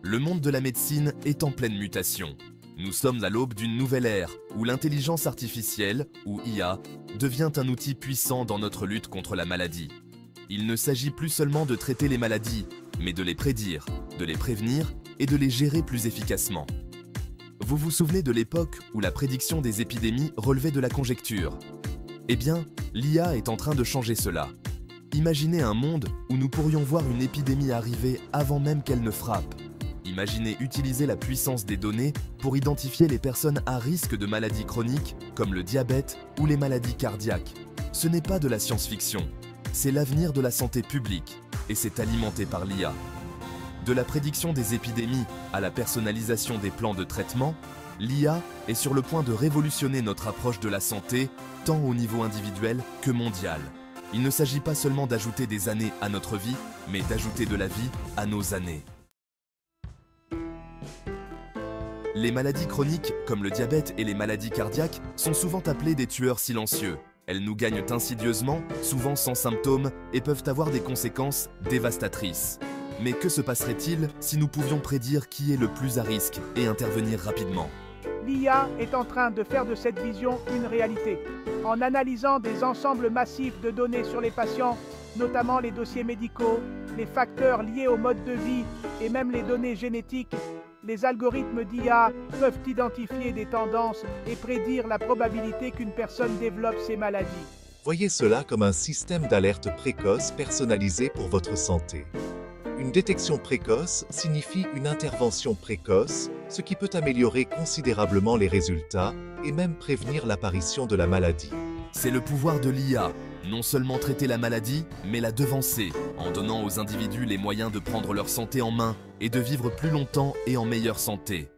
Le monde de la médecine est en pleine mutation. Nous sommes à l'aube d'une nouvelle ère où l'intelligence artificielle, ou IA, devient un outil puissant dans notre lutte contre la maladie. Il ne s'agit plus seulement de traiter les maladies, mais de les prédire, de les prévenir et de les gérer plus efficacement. Vous vous souvenez de l'époque où la prédiction des épidémies relevait de la conjecture? Eh bien, l'IA est en train de changer cela. Imaginez un monde où nous pourrions voir une épidémie arriver avant même qu'elle ne frappe. Imaginez utiliser la puissance des données pour identifier les personnes à risque de maladies chroniques comme le diabète ou les maladies cardiaques. Ce n'est pas de la science-fiction, c'est l'avenir de la santé publique et c'est alimenté par l'IA. De la prédiction des épidémies à la personnalisation des plans de traitement, l'IA est sur le point de révolutionner notre approche de la santé, tant au niveau individuel que mondial. Il ne s'agit pas seulement d'ajouter des années à notre vie, mais d'ajouter de la vie à nos années. Les maladies chroniques, comme le diabète et les maladies cardiaques, sont souvent appelées des tueurs silencieux. Elles nous gagnent insidieusement, souvent sans symptômes, et peuvent avoir des conséquences dévastatrices. Mais que se passerait-il si nous pouvions prédire qui est le plus à risque et intervenir rapidement? L'IA est en train de faire de cette vision une réalité. En analysant des ensembles massifs de données sur les patients, notamment les dossiers médicaux, les facteurs liés au mode de vie et même les données génétiques, les algorithmes d'IA peuvent identifier des tendances et prédire la probabilité qu'une personne développe ces maladies. Voyez cela comme un système d'alerte précoce personnalisé pour votre santé. Une détection précoce signifie une intervention précoce, ce qui peut améliorer considérablement les résultats et même prévenir l'apparition de la maladie. C'est le pouvoir de l'IA, non seulement traiter la maladie, mais la devancer, en donnant aux individus les moyens de prendre leur santé en main et de vivre plus longtemps et en meilleure santé.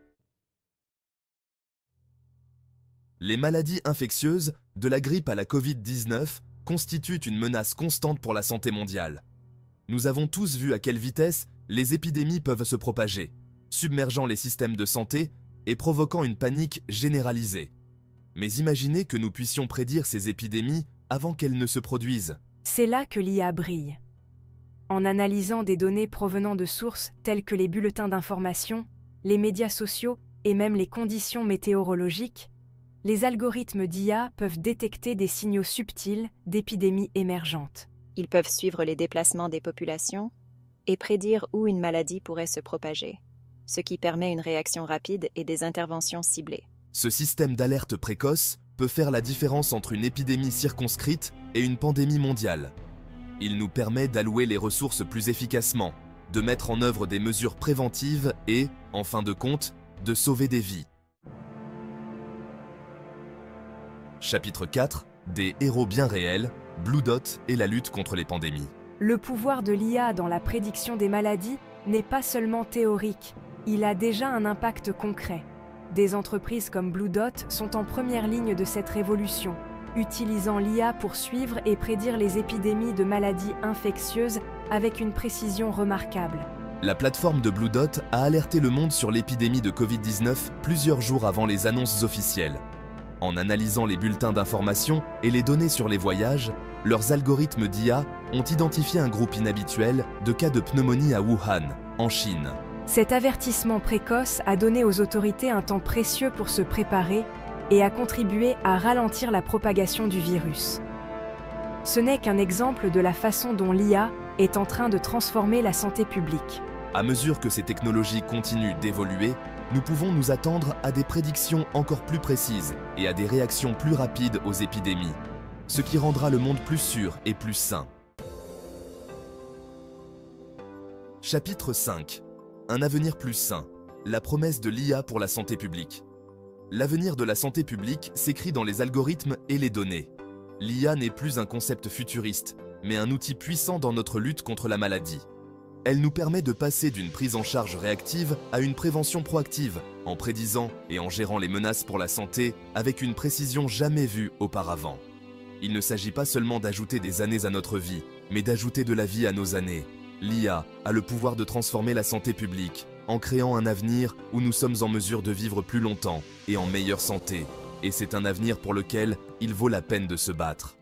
Les maladies infectieuses, de la grippe à la Covid-19, constituent une menace constante pour la santé mondiale. Nous avons tous vu à quelle vitesse les épidémies peuvent se propager, submergeant les systèmes de santé et provoquant une panique généralisée. Mais imaginez que nous puissions prédire ces épidémies avant qu'elles ne se produisent. C'est là que l'IA brille. En analysant des données provenant de sources telles que les bulletins d'information, les médias sociaux et même les conditions météorologiques, les algorithmes d'IA peuvent détecter des signaux subtils d'épidémies émergentes. Ils peuvent suivre les déplacements des populations et prédire où une maladie pourrait se propager, ce qui permet une réaction rapide et des interventions ciblées. Ce système d'alerte précoce peut faire la différence entre une épidémie circonscrite et une pandémie mondiale. Il nous permet d'allouer les ressources plus efficacement, de mettre en œuvre des mesures préventives et, en fin de compte, de sauver des vies. Chapitre 4. Des héros bien réels, Blue Dot et la lutte contre les pandémies. Le pouvoir de l'IA dans la prédiction des maladies n'est pas seulement théorique, il a déjà un impact concret. Des entreprises comme Blue Dot sont en première ligne de cette révolution, utilisant l'IA pour suivre et prédire les épidémies de maladies infectieuses avec une précision remarquable. La plateforme de Blue Dot a alerté le monde sur l'épidémie de Covid-19 plusieurs jours avant les annonces officielles. En analysant les bulletins d'information et les données sur les voyages, leurs algorithmes d'IA ont identifié un groupe inhabituel de cas de pneumonie à Wuhan, en Chine. Cet avertissement précoce a donné aux autorités un temps précieux pour se préparer et a contribué à ralentir la propagation du virus. Ce n'est qu'un exemple de la façon dont l'IA est en train de transformer la santé publique. À mesure que ces technologies continuent d'évoluer, nous pouvons nous attendre à des prédictions encore plus précises et à des réactions plus rapides aux épidémies, ce qui rendra le monde plus sûr et plus sain. Chapitre 5. Un avenir plus sain. La promesse de l'IA pour la santé publique. L'avenir de la santé publique s'écrit dans les algorithmes et les données. L'IA n'est plus un concept futuriste, mais un outil puissant dans notre lutte contre la maladie. Elle nous permet de passer d'une prise en charge réactive à une prévention proactive, en prédisant et en gérant les menaces pour la santé avec une précision jamais vue auparavant. Il ne s'agit pas seulement d'ajouter des années à notre vie, mais d'ajouter de la vie à nos années. L'IA a le pouvoir de transformer la santé publique, en créant un avenir où nous sommes en mesure de vivre plus longtemps et en meilleure santé. Et c'est un avenir pour lequel il vaut la peine de se battre.